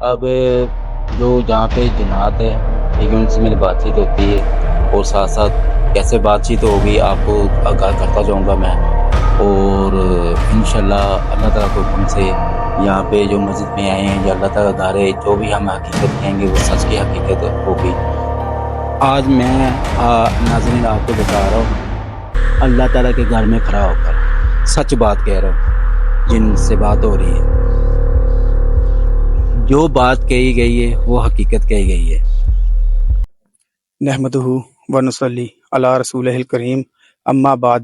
اب جو جہاں پہ جنات ہے ٹھیک ہے، ان سے میری بات چیت ہوتی ہے، اور ساتھ ساتھ کیسے بات چیت ہوگی آپ کو آگاہ کرتا جاؤں گا میں، اور انشاءاللہ اللہ تعالیٰ کے حکم سے یہاں پہ جو مسجد میں آئے ہیں یا اللہ تعالیٰ کا گھر ہے، جو بھی ہم حقیقت کہیں گے وہ سچ کی حقیقت ہوگی۔ آج میں ناظرین آپ کو بتا رہا ہوں اللہ تعالیٰ کے گھر میں کھڑا ہو کر سچ بات کہہ رہا ہوں، جن سے بات ہو رہی ہے، جو بات کہی گئی ہے وہ حقیقت کہی گئی ہے۔ نحمدہ ونصلی علی رسولہ الکریم، اما بعد،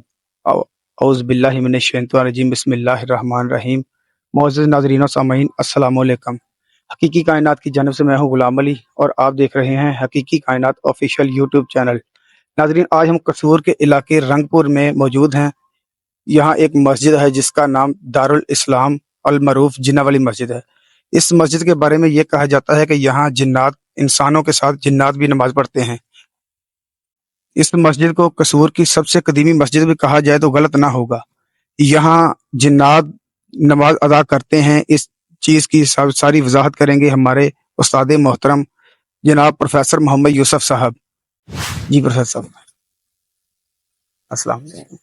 اعوذ باللہ من الشیطان الرجیم، بسم اللہ الرحمن الرحیم۔ معزز ناظرین و سامعین، السلام علیکم۔ حقیقی کائنات کی جانب سے میں ہوں غلام علی، اور آپ دیکھ رہے ہیں حقیقی کائنات آفیشیل یوٹیوب چینل۔ ناظرین، آج ہم قصور کے علاقے رنگ پور میں موجود ہیں۔ یہاں ایک مسجد ہے جس کا نام دارالاسلام المعروف جنہ والی مسجد ہے۔ اس مسجد کے بارے میں یہ کہا جاتا ہے کہ یہاں جنات، انسانوں کے ساتھ جنات بھی نماز پڑھتے ہیں۔ اس مسجد کو قصور کی سب سے قدیمی مسجد بھی کہا جائے تو غلط نہ ہوگا۔ یہاں جنات نماز ادا کرتے ہیں۔ اس چیز کی ساری وضاحت کریں گے ہمارے استاد محترم جناب پروفیسر محمد یوسف صاحب۔ جی پروفیسر صاحب، السلام علیکم۔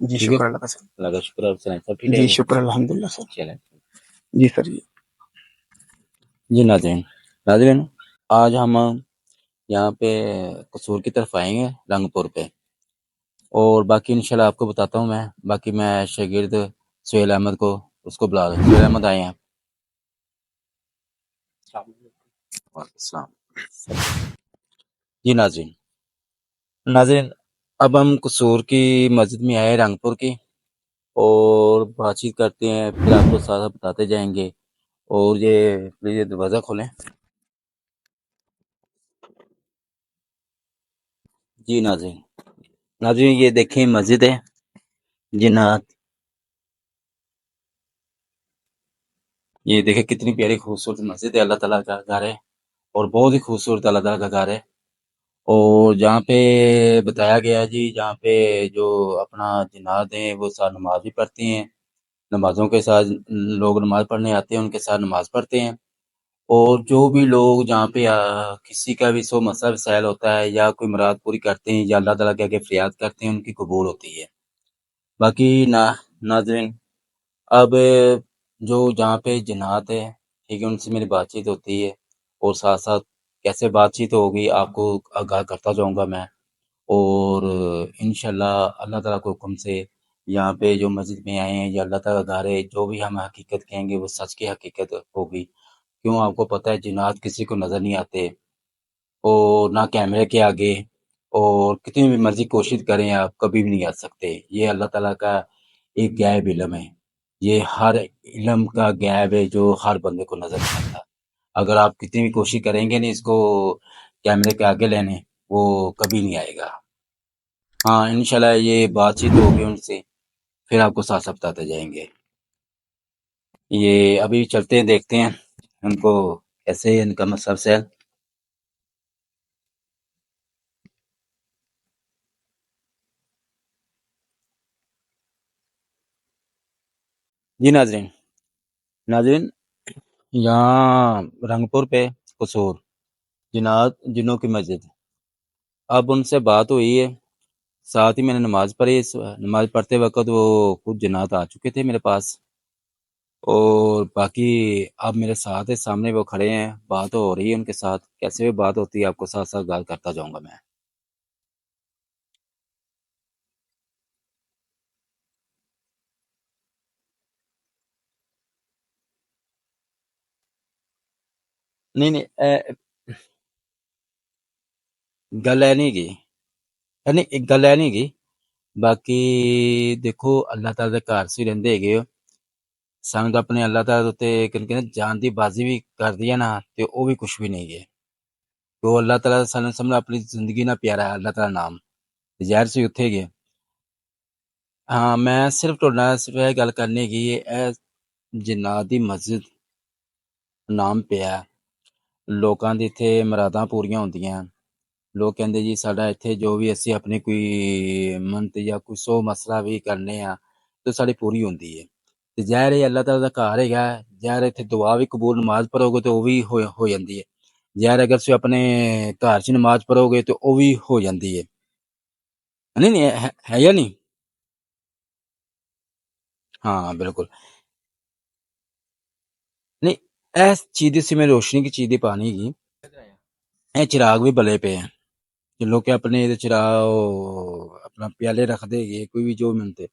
جی شکر اللہ کا سر۔ اللہ کا شکر، آپ سنائیں سب ٹھیک ہے؟ جی شکر الحمدللہ سر۔ چلیں جی سر۔ جی ناظرین آج ہم یہاں پہ قصور کی طرف آئیں گے رنگ پور پہ، اور باقی انشاءاللہ آپ کو بتاتا ہوں میں۔ باقی میں شاگرد سہیل احمد کو اس کو بلا دیں۔ سہیل احمد آئے ہیں۔ السلام۔ جی ناظرین اب ہم قصور کی مسجد میں آئے رنگ پور کی، اور بات چیت کرتے ہیں، پھر آپ کو ساتھ بتاتے جائیں گے۔ اور یہ پلیز دروازہ کھولیں۔ جی ناظرین یہ دیکھیں مسجد ہے جنات، یہ دیکھیں کتنی پیاری خوبصورت مسجد ہے، اللہ تعالیٰ کا گھر ہے، اور بہت ہی خوبصورت اللہ تعالیٰ کا گھر ہے۔ اور جہاں پہ بتایا گیا جی، جہاں پہ جو اپنا جنات ہیں وہ ساتھ نماز بھی پڑھتی ہیں، نمازوں کے ساتھ لوگ نماز پڑھنے آتے ہیں ان کے ساتھ نماز پڑھتے ہیں، اور جو بھی لوگ جہاں پہ کسی کا بھی سو مسئلہ وسائل ہوتا ہے یا کوئی مراد پوری کرتے ہیں یا اللہ تعالیٰ کے آگے فریاد کرتے ہیں، ان کی قبول ہوتی ہے۔ باقی ناظرین، اب جو جہاں پہ جنات ہے، ٹھیک ہے، ان سے میری بات چیت ہوتی ہے، اور ساتھ ساتھ کیسے بات چیت ہوگی آپ کو آگاہ کرتا جاؤں گا میں، اور انشاءاللہ اللہ تعالیٰ کے حکم سے یہاں پہ جو مسجد میں آئے ہیں یا اللہ تعالیٰ گھر ہے، جو بھی ہم حقیقت کہیں گے وہ سچ کی حقیقت ہوگی، کیوں آپ کو پتہ ہے جنات کسی کو نظر نہیں آتے، اور نہ کیمرے کے آگے، اور کتنی بھی مرضی کوشش کریں آپ کبھی بھی نہیں آ سکتے۔ یہ اللہ تعالیٰ کا ایک غیب علم ہے، یہ ہر علم کا غیب ہے جو ہر بندے کو نظر نہیں آتا۔ اگر آپ کتنی بھی کوشش کریں گے نہیں اس کو کیمرے کے آگے لینے، وہ کبھی نہیں آئے گا۔ ہاں انشاءاللہ یہ بات چیت ہوگی ان سے، پھر آپ کو ساتھ ساتھ بتاتے جائیں گے۔ یہ ابھی چلتے ہیں، دیکھتے ہیں ان کو کیسے ان کا مسئلہ سیل۔ جی ناظرین یہاں رنگپور پہ قصور جنات جنوں کی مسجد، اب ان سے بات ہوئی ہے، ساتھ ہی میں نے نماز پڑھی، نماز پڑھتے وقت وہ خود جنات آ چکے تھے میرے پاس، اور باقی اب میرے ساتھ ہے، سامنے وہ کھڑے ہیں، بات ہو رہی ہے ان کے ساتھ، کیسے بھی بات ہوتی ہے آپ کو ساتھ ساتھ بات کرتا جاؤں گا میں۔ نہیں نہیں گل ہے نہیں گی، نہیں ایک گل ہے نہیں گی، باقی دیکھو اللہ تعالیٰ دے گھر سے رہندے ہیگے ہو، سانگ اپنے اللہ تعالیٰ تے کہ جان دی بازی بھی کر دیا نا تے وہ بھی کچھ بھی نہیں ہے، تو اللہ تعالیٰ سانو سامنے اپنی زندگی نہ پیارا ہے اللہ تعالیٰ نام ظاہر سے اتھے گئے۔ ہاں میں صرف تھوڑا صرف یہ گل کرنے کی اے جنات دی مسجد نام پیا، لوکاں دی اتھے مراداں پوریاں ہوندیاں، لوگ کہندے جی ساڈا اتھے جو بھی اسی اپنی کوئی منت یا کوئی سو مسئلہ بھی کرنے ہاں تو ساڈی پوری ہوندی ہے، تے ظاہر ہے اللہ تعالیٰ دا گھر ہے، ظاہر اتھے دعا بھی قبول، نماز پڑھو گے تو وہ بھی ہو جاندی ہے، ظاہر اگر تسی اپنے گھر چ نماز پڑھو گے تو وہ بھی ہو جاندی ہے، نہیں نہیں ہے یا نہیں؟ ہاں بالکل، نہیں اس چیز سے میں روشنی کی چیز پانی گی، اے چراغ بھی بلے پے ہیں، کہ لوگ اپنے چراغ اپنا پیالے رکھ دے گے، کوئی بھی جو منتے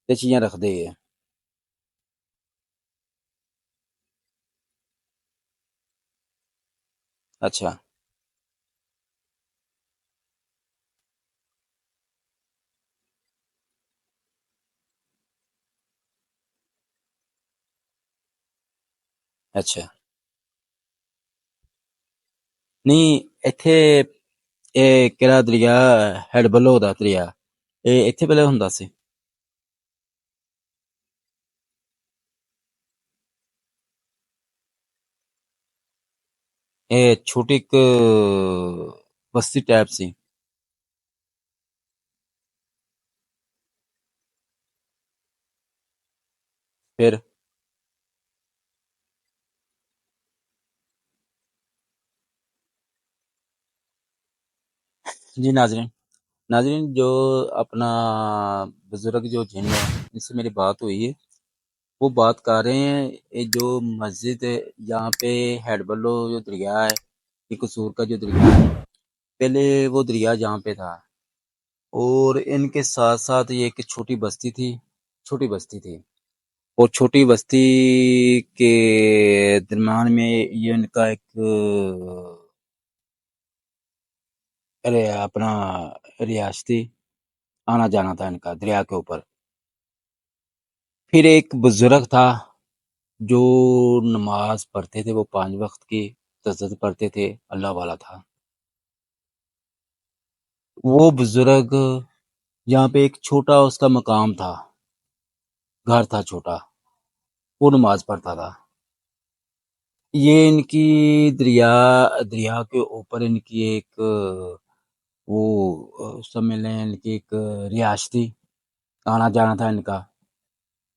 یہ چیزاں رکھ دے گے۔ اچھا اچھا، نہیں ایتھے اے کیڑا دریا ہیڈ بلو دا دریا اے ایتھے پہلے ہوندا سی؟ اے چھوٹی ایک بستی ٹائپ سی، پھر جی ناظرین جو اپنا بزرگ جو جن ہے ان سے میری بات ہوئی ہے، وہ بات کر رہے ہیں یہ جو مسجد ہے یہاں پہ ہیڈ بلو جو دریا ہے، یہ قصور کا جو دریا ہے، پہلے وہ دریا جہاں پہ تھا، اور ان کے ساتھ ساتھ یہ ایک چھوٹی بستی تھی، چھوٹی بستی تھی، اور چھوٹی بستی کے درمیان میں یہ ان کا ایک اپنا ریاستی آنا جانا تھا ان کا دریا کے اوپر۔ پھر ایک بزرگ تھا جو نماز پڑھتے تھے، وہ 5 وقت کی تہجد پڑھتے تھے، اللہ والا تھا وہ بزرگ، یہاں پہ ایک چھوٹا اس کا مقام تھا، گھر تھا چھوٹا، وہ نماز پڑھتا تھا۔ یہ ان کی دریا کے اوپر ان کی ایک وہ سمجھ لیں ان کی ایک ریاستی آنا جانا تھا ان کا،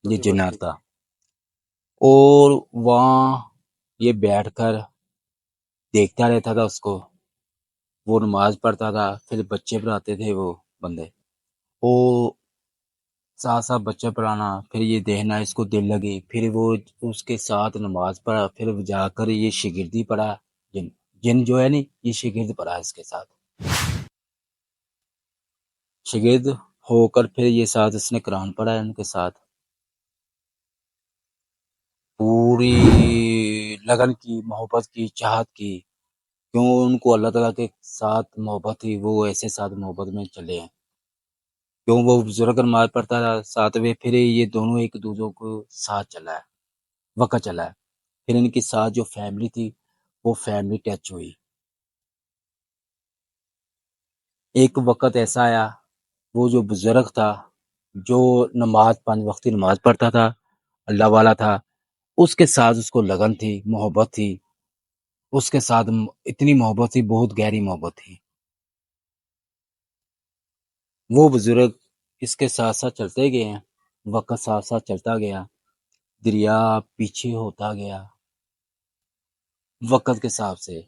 یہ جنار تھا، اور وہاں یہ بیٹھ کر دیکھتا رہتا تھا اس کو، وہ نماز پڑھتا تھا، پھر بچے پڑھاتے تھے وہ بندے، وہ ساتھ ساتھ بچہ پڑھانا، پھر یہ دیکھنا اس کو دل لگی، پھر وہ اس کے ساتھ نماز پڑھا، پھر جا کر یہ شاگردی پڑھا، جن جن جو ہے نا یہ شاگرد پڑھا اس کے ساتھ، شاگرد ہو کر پھر یہ ساتھ اس نے قرآن پڑھا ہے ان کے ساتھ، پوری لگن کی، محبت کی، چاہت کی، کیوں ان کو اللہ تعالیٰ کے ساتھ محبت تھی، وہ ایسے ساتھ محبت میں چلے ہیں، کیوں وہ بزرگ نماز پڑھتا تھا ساتھ میں، پھر یہ دونوں ایک دوسرے کو ساتھ چلا ہے، وقت چلا ہے، پھر ان کے ساتھ جو فیملی تھی وہ فیملی ٹچ ہوئی، ایک وقت ایسا آیا وہ جو بزرگ تھا، جو نماز 5 وقتی نماز پڑھتا تھا، اللہ والا تھا، اس کے ساتھ اس کو لگن تھی، محبت تھی، اس کے ساتھ اتنی محبت تھی، بہت گہری محبت تھی، وہ بزرگ اس کے ساتھ ساتھ چلتے گئے ہیں، وقت ساتھ ساتھ چلتا گیا، دریا پیچھے ہوتا گیا وقت کے حساب سے،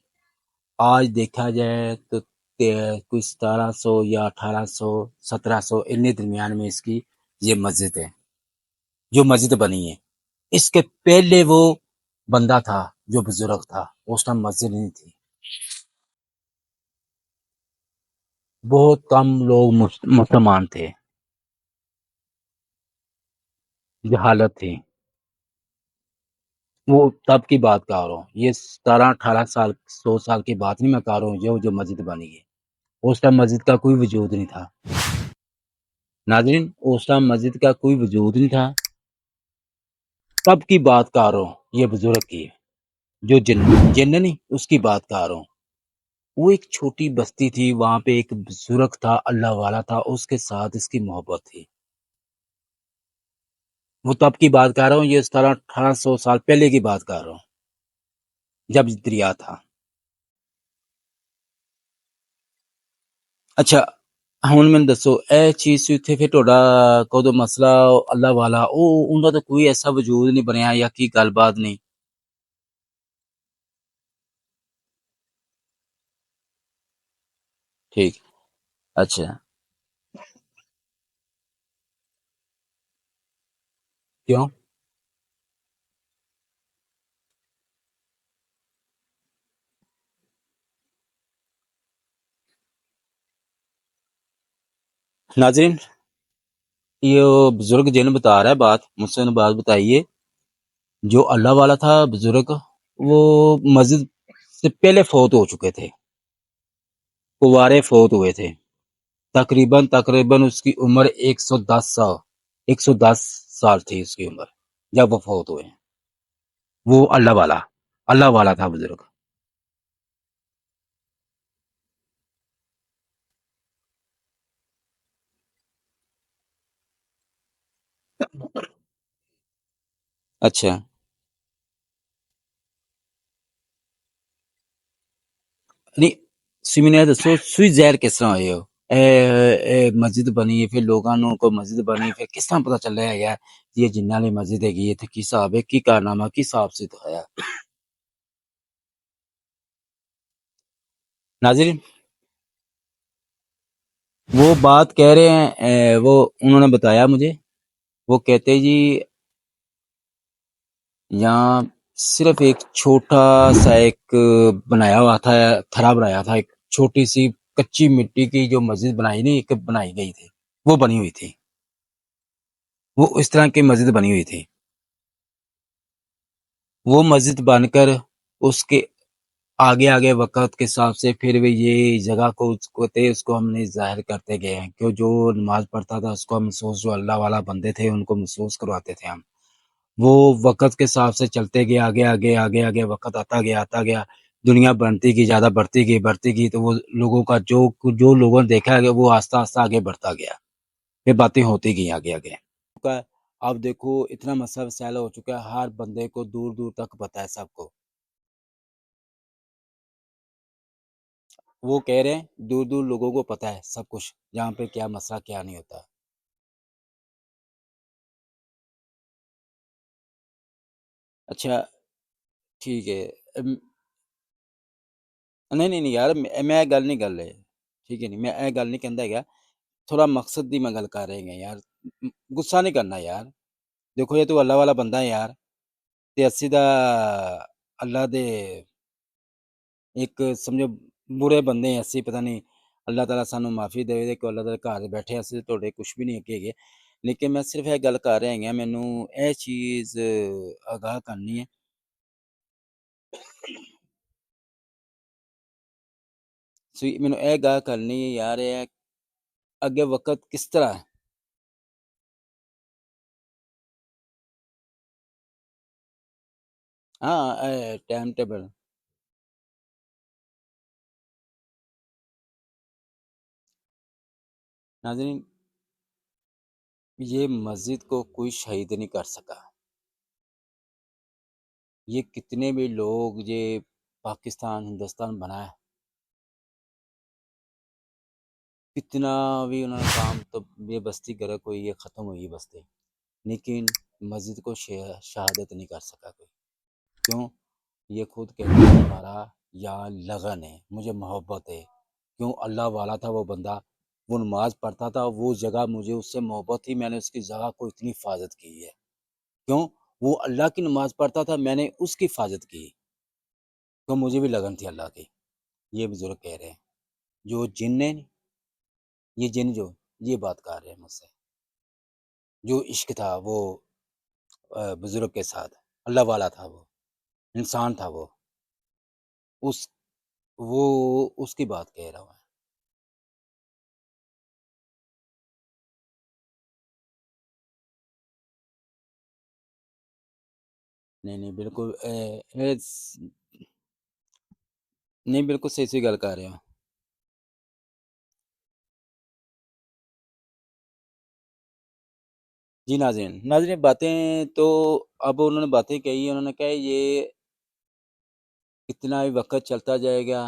آج دیکھا جائے تو کوئی 1700 یا 1800 1700 ان درمیان میں اس کی یہ مسجد ہے جو مسجد بنی ہے، اس کے پہلے وہ بندہ تھا جو بزرگ تھا، اس ٹائم مسجد نہیں تھی، بہت کم لوگ مسلمان تھے، جہالت تھی، وہ تب کی بات کر رہا ہوں، یہ 17 18 سال 100 سال کی بات نہیں میں کر رہا ہوں، جو مسجد بنی ہے، اس ٹائم مسجد کا کوئی وجود نہیں تھا، ناظرین اس ٹائم مسجد کا کوئی وجود نہیں تھا، تب کی بات کر رہا ہوں، یہ بزرگ کی ہے، جو جن نہیں اس کی بات کر رہا ہوں، وہ ایک چھوٹی بستی تھی، وہاں پہ ایک بزرگ تھا، اللہ والا تھا، اس کے ساتھ اس کی محبت تھی، وہ تب کی بات کر رہا ہوں، یہ 1700 1800 سال پہلے کی بات کر رہا ہوں، جب دریا تھا۔ اچھا ہن میں دسو اے چیز اتنے پھر تہاڈا کدو مسئلہ اللہ والا انہاں دا کوئی ایسا وجود نہیں بنیا یا کی گل بات نہیں؟ ٹھیک، اچھا کیوں؟ ناظرین یہ بزرگ جن بتا رہا ہے بات، مجھ سے بات بتائیے، جو اللہ والا تھا بزرگ، وہ مسجد سے پہلے فوت ہو چکے تھے، کوارے فوت ہوئے تھے، تقریباً اس کی عمر 110 سال 110 سال تھی اس کی عمر جب وہ فوت ہوئے، وہ اللہ والا تھا بزرگ۔ اچھا نہیں، سیمینار دسو سوئی زہر کس طرح ہوئے ہو؟ اے مسجد بنی ہے، پھر لوگاں نوں کو مسجد بنی، پھر کس طرح پتہ چلیا ہے یار یہ جنہاں نے مسجد ہے یہ تھے، کی صاحب ہے، کی کارنامہ، کی صاحب سے دکھایا؟ ناظرین وہ بات کہہ رہے ہیں وہ انہوں نے بتایا مجھے، وہ کہتے جی یہاں صرف ایک چھوٹا سا ایک بنایا ہوا تھا، تھرا بنایا تھا، ایک چھوٹی سی کچی مٹی کی جو مسجد بنائی نہیں ایک بنائی گئی تھی، وہ بنی ہوئی تھی، وہ اس طرح کی مسجد بنی ہوئی تھی، وہ مسجد بن کر اس کے آگے وقت کے حساب سے پھر بھی یہ جگہ اس کو ہم نے ظاہر کرتے گئے ہیں، کہ جو نماز پڑھتا تھا اس کو ہم محسوس، جو اللہ والا بندے تھے ان کو محسوس کرواتے تھے ہم، وہ وقت کے حساب سے چلتے گئے، آگے وقت آتا گیا، دنیا بنتی گئی، زیادہ بڑھتی گئی، تو وہ لوگوں کا جو لوگوں نے دیکھا ہے وہ آہستہ آگے بڑھتا گیا، یہ باتیں ہوتی گئی آگے اب دیکھو اتنا مسئلہ وسائل ہو چکا ہے، ہر بندے کو دور دور تک پتہ ہے سب کو، وہ کہہ رہے ہیں دور دور لوگوں کو پتہ ہے سب کچھ، یہاں پہ کیا مسئلہ کیا نہیں ہوتا، اچھا ٹھیک ہے نہیں یار میں گل نہیں کر رہے ٹھیک ہے نہیں میں یہ گل نہیں کہندا ہے تھوڑا مقصد دی میں گل کر رہے ہیں یار غصہ نہیں کرنا یار دیکھو یہ تو اللہ والا بندہ ہے یار تے اسی دا اللہ دے ایک سمجھو برے بندے ہیں اسی پتہ نہیں اللہ تعالیٰ سانو معافی دے دے کہ اللہ تعالیٰ گھر بیٹھے اسی تھوڑے کچھ بھی نہیں کہے گے لیکن میں صرف یہ گل کر رہا ہوں مینوں یہ چیز آگاہ کرنی ہے مینوں یہ گاہ کرنی ہے یار یہ اگے وقت کس طرح ہے ہاں ٹائم ٹیبل ناظرین یہ مسجد کو کوئی شہید نہیں کر سکا یہ کتنے بھی لوگ یہ پاکستان ہندوستان بنا ہے کتنا بھی انہوں نے کام تو یہ بستی کرے کوئی یہ ختم ہوئی بستی لیکن مسجد کو شہادت نہیں کر سکا کوئی کیوں یہ خود کہتے ہیں ہمارا یا لگن ہے مجھے محبت ہے کیوں اللہ والا تھا وہ بندہ وہ نماز پڑھتا تھا وہ جگہ مجھے اس سے محبت تھی میں نے اس کی جگہ کو اتنی حفاظت کی ہے کیوں وہ اللہ کی نماز پڑھتا تھا میں نے اس کی حفاظت کی تو مجھے بھی لگن تھی اللہ کی یہ بزرگ کہہ رہے ہیں جو جن نے یہ جن جو یہ بات کر رہے ہیں مجھ سے جو عشق تھا وہ بزرگ کے ساتھ اللہ والا تھا وہ انسان تھا وہ اس کی بات کہہ رہا ہوں نہیں بالکل نہیں بالکل صحیح گل کر رہے ہو جی ناظرین باتیں تو اب انہوں نے باتیں کہی انہوں نے کہا یہ کتنا بھی وقت چلتا جائے گا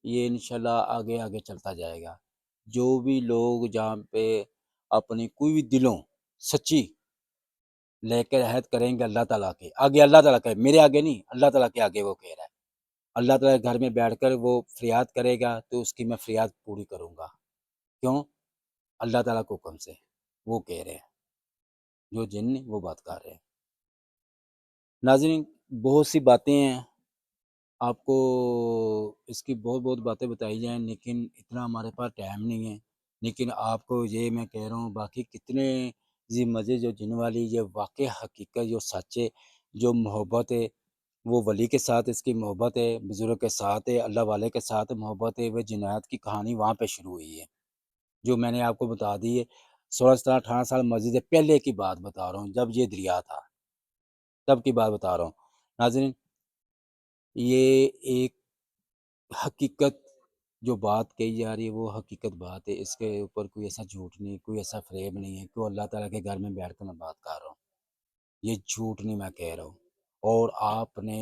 یہ انشاءاللہ آگے چلتا جائے گا جو بھی لوگ جہاں پہ اپنی کوئی بھی دلوں سچی لے کر عہد کریں گے اللہ تعالیٰ کے آگے اللہ تعالیٰ کے میرے آگے نہیں اللہ تعالیٰ کے آگے وہ کہہ رہا ہے اللہ تعالیٰ کے گھر میں بیٹھ کر وہ فریاد کرے گا تو اس کی میں فریاد پوری کروں گا کیوں اللہ تعالیٰ کو حکم سے وہ کہہ رہے ہیں جو جن نے وہ بات کر رہے ہیں ناظرین بہت سی باتیں ہیں آپ کو اس کی بہت باتیں بتائی جائیں لیکن اتنا ہمارے پاس ٹائم نہیں ہے لیکن آپ کو یہ میں کہہ رہا ہوں باقی کتنے یہ مزے جو جن والی یہ واقع حقیقت جو سچے جو محبت ہے وہ ولی کے ساتھ اس کی محبت ہے بزرگ کے ساتھ ہے اللہ والے کے ساتھ محبت ہے وہ جنایت کی کہانی وہاں پہ شروع ہوئی ہے جو میں نے آپ کو بتا دی ہے 16-17-18 سال مسجد پہلے کی بات بتا رہا ہوں جب یہ دریا تھا تب کی بات بتا رہا ہوں ناظرین یہ ایک حقیقت جو بات کہی جا رہی ہے وہ حقیقت بات ہے اس کے اوپر کوئی ایسا جھوٹ نہیں کوئی ایسا فریب نہیں ہے کہ اللہ تعالیٰ کے گھر میں بیٹھ کر میں بات کر رہا ہوں یہ جھوٹ نہیں میں کہہ رہا ہوں اور آپ نے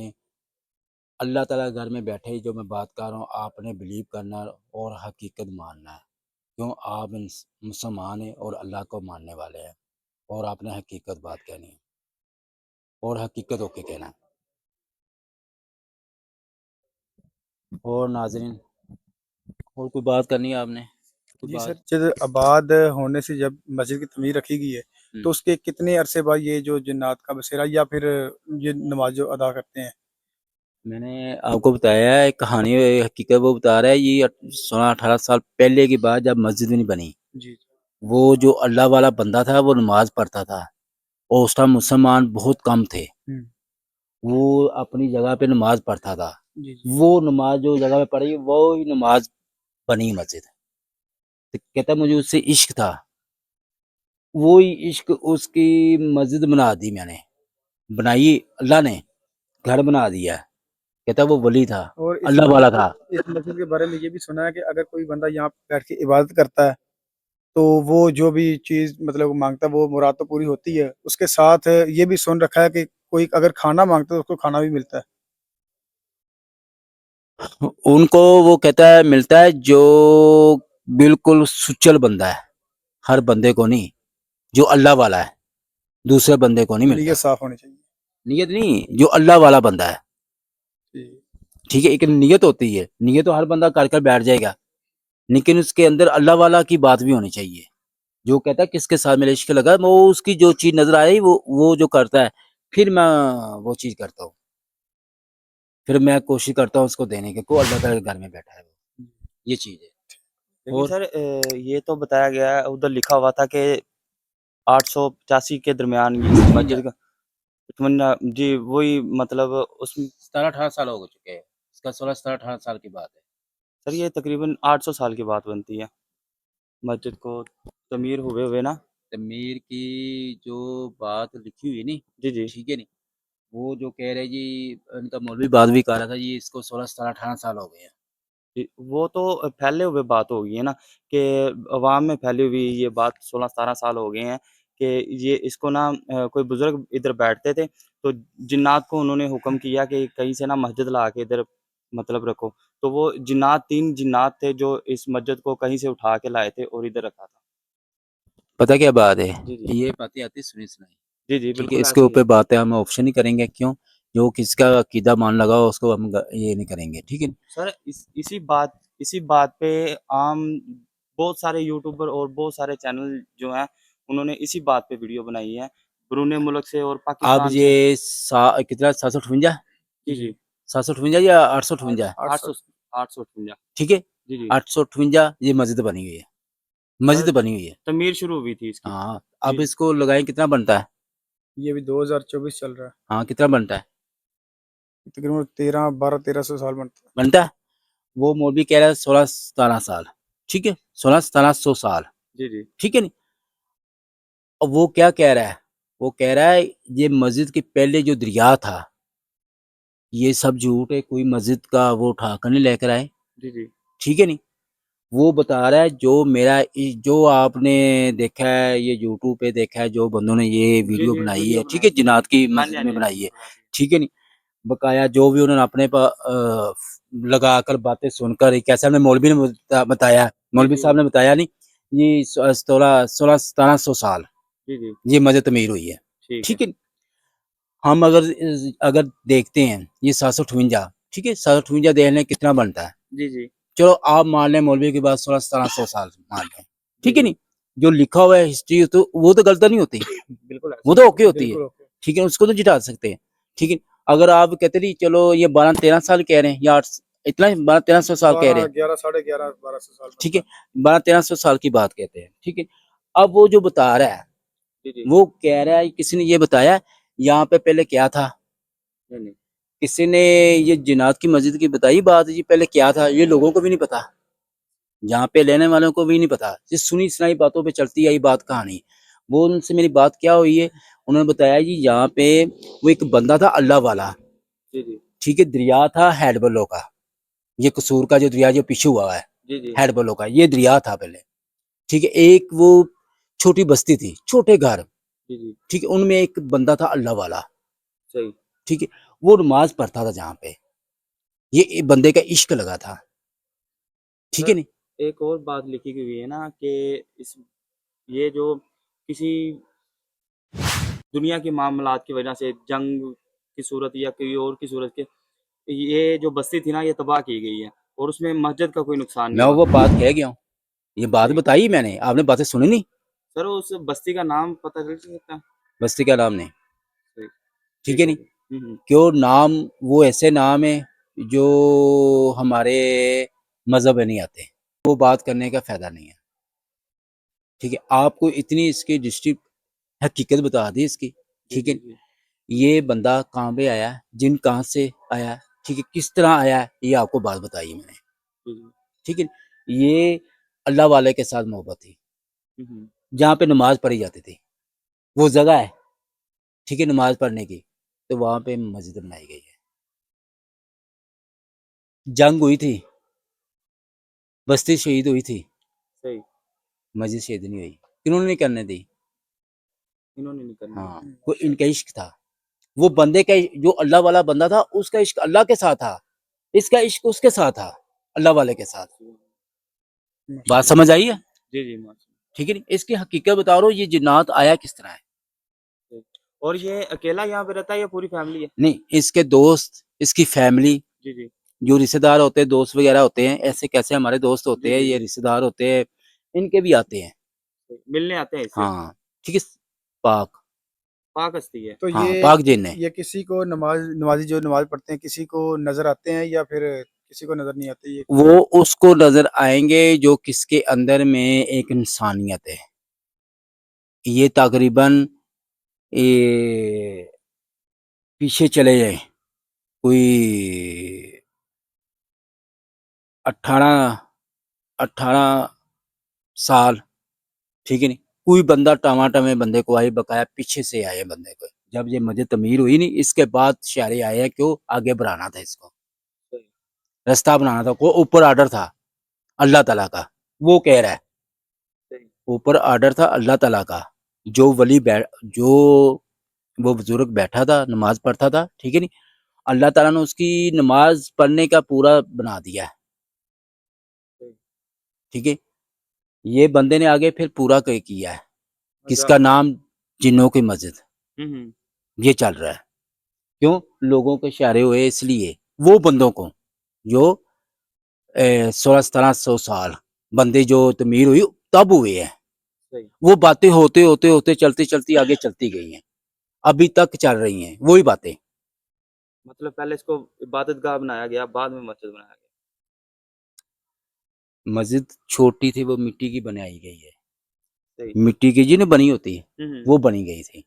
اللہ تعالیٰ کے گھر میں بیٹھے ہی جو میں بات کر رہا ہوں آپ نے بلیو کرنا اور حقیقت ماننا ہے کیوں آپ مسلمان ہیں اور اللہ کو ماننے والے ہیں اور آپ نے حقیقت بات کہنی ہے اور حقیقت ہو کے کہنا ہے اور ناظرین اور کوئی بات کرنی ہے آپ نے جی سر جب آباد ہونے سے جب مسجد کی تعمیر رکھی گئی ہے تو اس کے کتنے عرصے بعد یہ جو جنات کا بسیرا یا پھر یہ نماز جو ادا کرتے ہیں میں نے آپ کو بتایا ہے کہانی حقیقت وہ بتا رہا ہے یہ 16-18 سال پہلے کی بات جب مسجد نہیں بنی جی وہ جو اللہ والا بندہ تھا وہ نماز پڑھتا تھا اور اس ٹائم مسلمان بہت کم تھے وہ اپنی جگہ پہ نماز پڑھتا تھا وہ نماز جو جگہ پہ پڑھی وہی نماز بنی مسجد کہتا مجھے اس سے عشق تھا وہی عشق اس کی مسجد بنا دی میں نے بنائی اللہ نے گھر بنا دیا کہتا وہ ولی تھا اور اللہ والا تھا اس مسجد کے بارے میں یہ بھی سنا ہے کہ اگر کوئی بندہ یہاں بیٹھ کے عبادت کرتا ہے تو وہ جو بھی چیز مطلب مانگتا ہے وہ مراد تو پوری ہوتی ہے اس کے ساتھ یہ بھی سن رکھا ہے کہ کوئی اگر کھانا مانگتا ہے تو اس کو کھانا بھی ملتا ہے ان کو وہ کہتا ہے ملتا ہے جو بالکل سچل بندہ ہے ہر بندے کو نہیں جو اللہ والا ہے دوسرے بندے کو نہیں ملتا نیت صاف ہونی چاہیے نیت نہیں جو اللہ والا بندہ ہے ٹھیک ہے، ایک نیت ہوتی ہے، نیت تو ہر بندہ کر بیٹھ جائے گا، لیکن اس کے اندر اللہ والا کی بات بھی ہونی چاہیے. جو کہتا ہے کس کے ساتھ میرا عشق لگا، وہ اس کی جو چیز نظر آئی وہ جو کرتا ہے، پھر میں وہ چیز کرتا ہوں، پھر میں کوشش کرتا ہوں اس کو دینے کی، کو اللہ تعالیٰ کے گھر میں بیٹھا ہے وہ، یہ چیز ہے. لیکن اور سر یہ تو بتایا گیا ہے، ادھر لکھا ہوا تھا کہ 885 کے درمیان یہ مسجد کا جی وہی مطلب اس میں 17-18 سال ہو چکے ہیں، اس کا 16-17-18 سال کی بات ہے. سر یہ تقریباً 800 سال کی بات بنتی ہے مسجد کو تعمیر ہوئے نا. تعمیر کی جو بات لکھی ہوئی نہیں، جی جی ٹھیک ہے نہیں، وہ جو کہہ رہے جی ان کا مولوی بات بھی کہہ رہا تھا جی اس کو 16-17-18 سال ہو گئے ہیں. جی، وہ تو پھیلے ہوئے بات ہو گئی ہے نا، کہ عوام میں پھیلی ہوئی یہ بات 16-17 سال ہو گئے ہیں کہ یہ اس کو نا کوئی بزرگ ادھر بیٹھتے تھے تو جنات کو انہوں نے حکم کیا کہ کہیں سے نا مسجد لا کے ادھر مطلب رکھو، تو وہ جنات 3 جنات تھے جو اس مسجد کو کہیں سے اٹھا کے لائے تھے اور ادھر رکھا تھا. پتہ کیا بات ہے، جی جی یہ باتیں آتی سنی سنائی، جی جی ٹھیک ہے، بالکل اس کے ایسے ہی اوپر باتیں ہم آپشن نہیں کریں گے، کیوں؟ جو کس کا عقیدہ مان لگا ہو اس کو ہم یہ نہیں کریں گے، ٹھیک ہے. سر اسی بات پہ عام بہت سارے یوٹیوبر اور بہت سارے چینل جو ہیں انہوں نے اسی بات پہ ویڈیو بنائی ہے بیرون ملک سے اور اب پاکستان سے. یہ کتنا 758 جی جی 758 یا 858 858. ٹھیک ہے، جی جی 858 یہ مسجد بنی ہوئی ہے، مسجد سر بنی ہوئی ہے. تعمیر شروع ہوئی تھی اس کی. ہاں، جی اب جی. اس کو لگائیں کتنا بنتا ہے؟ یہ بھی 2024 چل رہا ہے، ہاں کتنا بنتا ہے؟ تقریباً 1300 سال بنتا ہے. بنتا ہے. وہ مولوی کہہ رہا ہے 16-17 سال، ٹھیک ہے، 16-17 سال، جی جی ٹھیک ہے نہیں. اب وہ کیا کہہ رہا ہے؟ وہ کہہ رہا ہے یہ مسجد کے پہلے جو دریا تھا یہ سب جھوٹ ہے، کوئی مسجد کا وہ اٹھا کر نہیں لے کر آئے، جی جی ٹھیک ہے نہیں. وہ بتا رہا ہے جو آپ نے دیکھا ہے، یہ یوٹیوب پہ دیکھا ہے، جو بندوں نے یہ ویڈیو بنائی ہے، ٹھیک ہے، جنات کی مسجد میں بنائی ہے، ٹھیک ہے نہیں، بقایا جو بھی انہوں نے اپنے لگا کر باتیں سن کر، کیسے ہم نے مولوی نے بتایا، مولوی صاحب نے بتایا نہیں، یہ 16-17 سال جی جی یہ مسجد تعمیر ہوئی ہے، ٹھیک ہے. ٹھیک ہے. ہم اگر دیکھتے ہیں یہ 758، ٹھیک ہے، 758 دیکھ لیں کتنا بنتا ہے. جی جی چلو آپ مان لیں مولوی کے بعد 16-17 سال مان لیں، ٹھیک ہے جی. نہیں. جو لکھا ہوا ہے ہسٹری تو وہ تو غلط نہیں ہوتی، بالکل وہ ایسے تو ہی. اوکے ہوتی ہے، بالکل اوکے. ٹھیک ہے، اس کو تو جٹا سکتے ہیں، ٹھیک ہے. اگر آپ کہتے نہیں چلو یہ 12-13 سال کہہ رہے ہیں یا اتنا 1200-1300 سال کہہ رہے ہیں، 11 1200 سال ٹھیک ہے، 1200-1300 سال کی بات کہتے ہیں، ٹھیک ہے. اب وہ جو بتا رہا ہے جی جی وہ کہہ رہا ہے کسی نے یہ بتایا یہاں پہ پہلے کیا تھا، نہیں نہیں کسی نے یہ جنات کی مسجد کی بتائی بات جی پہلے کیا تھا، یہ لوگوں کو بھی نہیں پتا، یہاں پہ لینے والوں کو بھی نہیں پتا، یہ سنی سنائی باتوں پہ چلتی آئی بات کہانی. وہ ان سے میری بات کیا ہوئی ہے، انہوں نے بتایا جی یہاں پہ وہ ایک بندہ تھا اللہ والا، جی جی ٹھیک ہے، دریا تھا ہیڈ بلو کا، یہ قصور کا جو دریا جو پیچھے ہوا ہے جی جی ہیڈ بلو کا، یہ دریا تھا پہلے، ٹھیک ہے. ایک وہ چھوٹی بستی تھی، چھوٹے گھر، جی جی ٹھیک ہے، ان میں ایک بندہ تھا اللہ والا، صحیح. ٹھیک ہے. وہ نماز پڑھتا تھا جہاں پہ، یہ بندے کا عشق لگا تھا، ٹھیک ہے سر نہیں. ایک اور بات لکھی ہوئی ہے نا کہ یہ جو کسی دنیا کے معاملات کی وجہ سے جنگ کی صورت یا کوئی اور کی صورت کے یہ جو بستی تھی نا یہ تباہ کی گئی ہے اور اس میں مسجد کا کوئی نقصان میں نہیں ہوا. وہ بات کہہ گیا ہوں، یہ بات صحیح. بتائی میں نے، آپ نے باتیں سنی نہیں. سر اس بستی کا نام پتہ چل سکتا ہے؟ بستی کا نام نہیں، صحیح. ٹھیک ہے ہو نہیں. گیا. کیوں نام وہ ایسے نام ہیں جو ہمارے مذہب میں نہیں آتے، وہ بات کرنے کا فائدہ نہیں ہے، ٹھیک ہے. آپ کو اتنی اس کی ڈسٹرکٹ حقیقت بتا دی اس کی، ٹھیک ہے. یہ بندہ کہاں پہ آیا، جن کہاں سے آیا، ٹھیک ہے، کس طرح آیا، یہ آپ کو بات بتائی میں نے، ٹھیک ہے. یہ اللہ والے کے ساتھ محبت تھی، جہاں پہ نماز پڑھی جاتی تھی وہ جگہ ہے، ٹھیک ہے، نماز پڑھنے کی، تو وہاں پہ مسجد بنائی گئی ہے. جنگ ہوئی تھی، بستی شہید ہوئی تھی، صحیح. مسجد شہید نہیں ہوئی، انہوں نے نہیں کرنے دی. انہوں نے نہیں کرنا. ہاں، وہ ان کا عشق تھا، وہ بندے کا جو اللہ والا بندہ تھا اس کا عشق اللہ کے ساتھ تھا، اس کا عشق اس کے ساتھ تھا، اللہ والے کے ساتھ. بات سمجھ آئی ہے؟ جی جی ٹھیک ہے. اس کی حقیقت بتا رہا ہوں، یہ جنات آیا کس طرح ہے. اور یہ اکیلا یہاں پہ رہتا ہے یا پوری فیملی ہے؟ نہیں، اس کے دوست، اس کی فیملی، جی جی جو رشتے دار ہوتے ہیں دوست وغیرہ ہوتے ہیں ایسے کیسے ہمارے دوست ہوتے جی ہیں جی یہ رشتے دار ہوتے ہیں ان کے بھی آتے ہیں ملنے آتے ہیں اس سے ہاں ٹھیک ہے پاک پاک ہستی ہے تو ہاں پاک جن ہے یہ کسی کو نمازی جو نماز پڑھتے ہیں کسی کو نظر آتے ہیں یا پھر کسی کو نظر نہیں آتے یہ وہ اس کو نظر آئیں گے جو کس کے اندر میں ایک انسانیت ہے یہ تقریباً یہ پیچھے چلے جائیں کوئی 18 سال ٹھیک ہے نہیں کوئی بندہ ٹماٹم بندے کو آئے بقایا پیچھے سے آئے بندے کو جب یہ مجھے تعمیر ہوئی نہیں اس کے بعد شعرے آئے ہیں کیوں آگے بڑھانا تھا اس کو رستہ بنانا تھا کوئی اوپر آرڈر تھا اللہ تعالیٰ کا وہ کہہ رہا ہے اوپر آرڈر تھا اللہ تعالیٰ کا جو ولی جو وہ بزرگ بیٹھا تھا نماز پڑھتا تھا ٹھیک ہے نہیں اللہ تعالیٰ نے اس کی نماز پڑھنے کا پورا بنا دیا ہے ٹھیک ہے یہ بندے نے آگے پھر پورا کیا ہے کس کا نام جنوں کی مسجد یہ چل رہا ہے کیوں لوگوں کے اشارے ہوئے اس لیے وہ بندوں کو جو 16-17 سال بندے جو تعمیر ہوئی تب ہوئے ہیں وہ باتیں ہوتے ہوتے ہوتے چلتی چلتی آگے چلتی گئی ہیں ابھی تک چل رہی ہیں وہی باتیں مطلب پہلے اس کو عبادت گاہ بنایا گیا بعد میں مسجد بنایا گیا مسجد چھوٹی تھی وہ مٹی کی بنائی گئی ہے مٹی کی جی نا بنی ہوتی ہے وہ بنی گئی تھی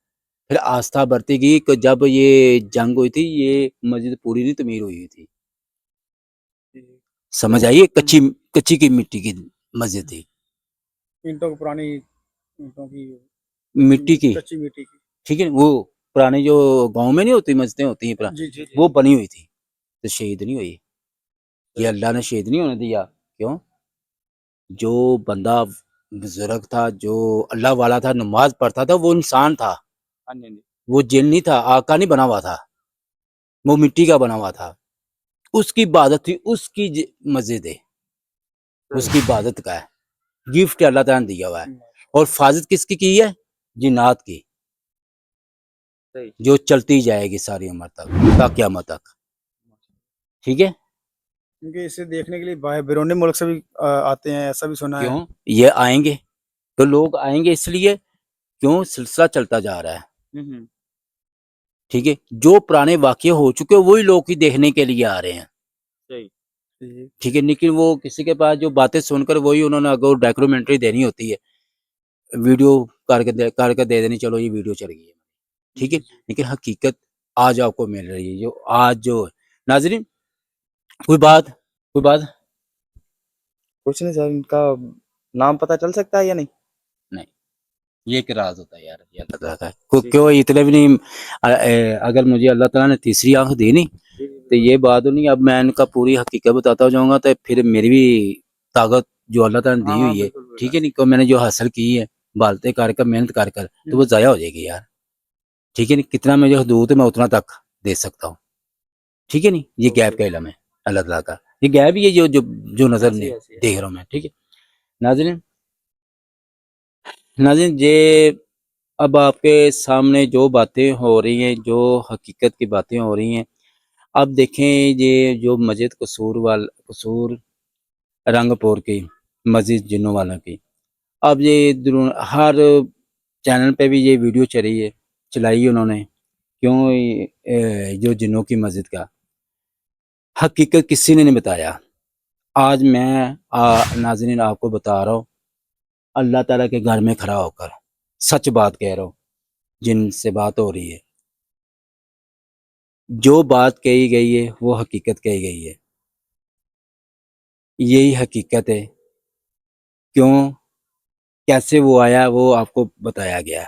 پھر آستھا بڑھتی گئی کہ جب یہ جنگ ہوئی تھی یہ مسجد پوری نہیں تعمیر ہوئی تھی سمجھ آئیے کچی کی مٹی کی مسجد تھی اینٹوں کی پرانی اینٹوں کی مٹی کی کچی مٹی کی ٹھیک ہے وہ پرانے جو گاؤں میں نہیں ہوتی مسجدیں ہوتی ہیں جی جی وہ بنی ہوئی تھی تو شہید نہیں ہوئی یہ اللہ نے شہید نہیں ہونے دیا کیوں جو بندہ بزرگ تھا جو اللہ والا تھا نماز پڑھتا تھا وہ انسان تھا وہ جن نہیں تھا آقا نہیں بنا ہوا تھا وہ مٹی کا بنا ہوا تھا اس کی عبادت تھی اس کی مسجد ہے اس کی عبادت کا ہے گفٹ اللہ تعالیٰ نے دیا ہوا ہے اور حفاظت کس کی ہے جنات کی جو چلتی جائے گی ساری عمر تک تا قیامت تک ٹھیک ہے کیونکہ اسے دیکھنے کے لیے بیرونی ملک سے بھی آتے ہیں ایسا بھی سنا ہے کیوں یہ آئیں گے تو لوگ آئیں گے اس لیے کیوں سلسلہ چلتا جا رہا ہے ٹھیک ہے جو پرانے واقعے ہو چکے وہی لوگ ہی دیکھنے کے لیے آ رہے ہیں ٹھیک ہے لیکن وہ کسی کے پاس جو باتیں سن کر وہی انہوں نے اگر ڈاکومنٹری دینی ہوتی ہے ویڈیو کر کے دے دینی چلو یہ ویڈیو چل گئی ہے ٹھیک ہے لیکن حقیقت آج آپ کو مل رہی ہے جو آج جو ناظرین کوئی بات کچھ نہیں سر ان کا نام پتہ چل سکتا ہے یا نہیں یہ ایک راز ہوتا ہے یار یہ اللہ تعالیٰ کا کیوں اتنے بھی نہیں اگر مجھے اللہ تعالیٰ نے تیسری آنکھ دی نہیں تو یہ بات نہیں اب میں ان کا پوری حقیقت بتاتا جاؤں گا تو پھر میری بھی طاقت جو اللہ تعالیٰ نے دی ہوئی ہے ٹھیک ہے نہیں کہ میں نے جو حاصل کی ہے بالتے کر کر محنت کر کر تو وہ ضائع ہو جائے گی یار ٹھیک ہے نہیں کتنا میں جو حدود ہے میں اتنا تک دے سکتا ہوں ٹھیک ہے نہیں یہ غیب کا علم ہے اللہ تعالیٰ کا یہ غیب ہی ہے جو نظر نہیں دیکھ رہا ہوں میں ٹھیک ہے ناظرین یہ اب آپ کے سامنے جو باتیں ہو رہی ہیں جو حقیقت کی باتیں ہو رہی ہیں اب دیکھیں یہ جو مسجد قصور رنگ پور کی مسجد جنوں والا کی اب یہ ہر چینل پہ بھی یہ ویڈیو چلائی انہوں نے کیوں جو جنوں کی مسجد کا حقیقت کسی نے نہیں بتایا آج میں ناظرین آپ کو بتا رہا ہوں اللہ تعالیٰ کے گھر میں کھڑا ہو کر سچ بات کہہ رہا ہوں جن سے بات ہو رہی ہے جو بات کہی گئی ہے وہ حقیقت کہی گئی ہے یہی حقیقت ہے کیوں کیسے وہ آیا وہ آپ کو بتایا گیا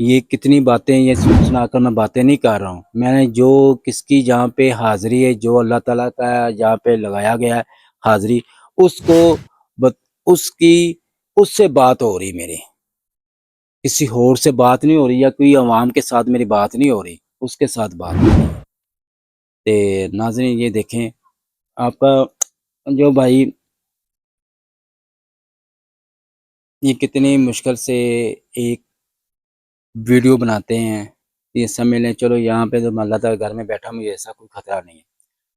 یہ کتنی باتیں یہ سنا کر میں باتیں نہیں کر رہا ہوں میں نے جو کس کی جہاں پہ حاضری ہے جو اللہ تعالیٰ کا جہاں پہ لگایا گیا ہے حاضری اس سے بات ہو رہی میری کسی اور سے بات نہیں ہو رہی یا کوئی عوام کے ساتھ میری بات نہیں ہو رہی اس کے ساتھ بات ہو رہی تے ناظرین یہ دیکھیں آپ کا جو بھائی یہ کتنی مشکل سے ایک ویڈیو بناتے ہیں یہ سمجھ لیں چلو یہاں پہ تو اللہ تعالیٰ گھر میں بیٹھا مجھے ایسا کوئی خطرہ نہیں ہے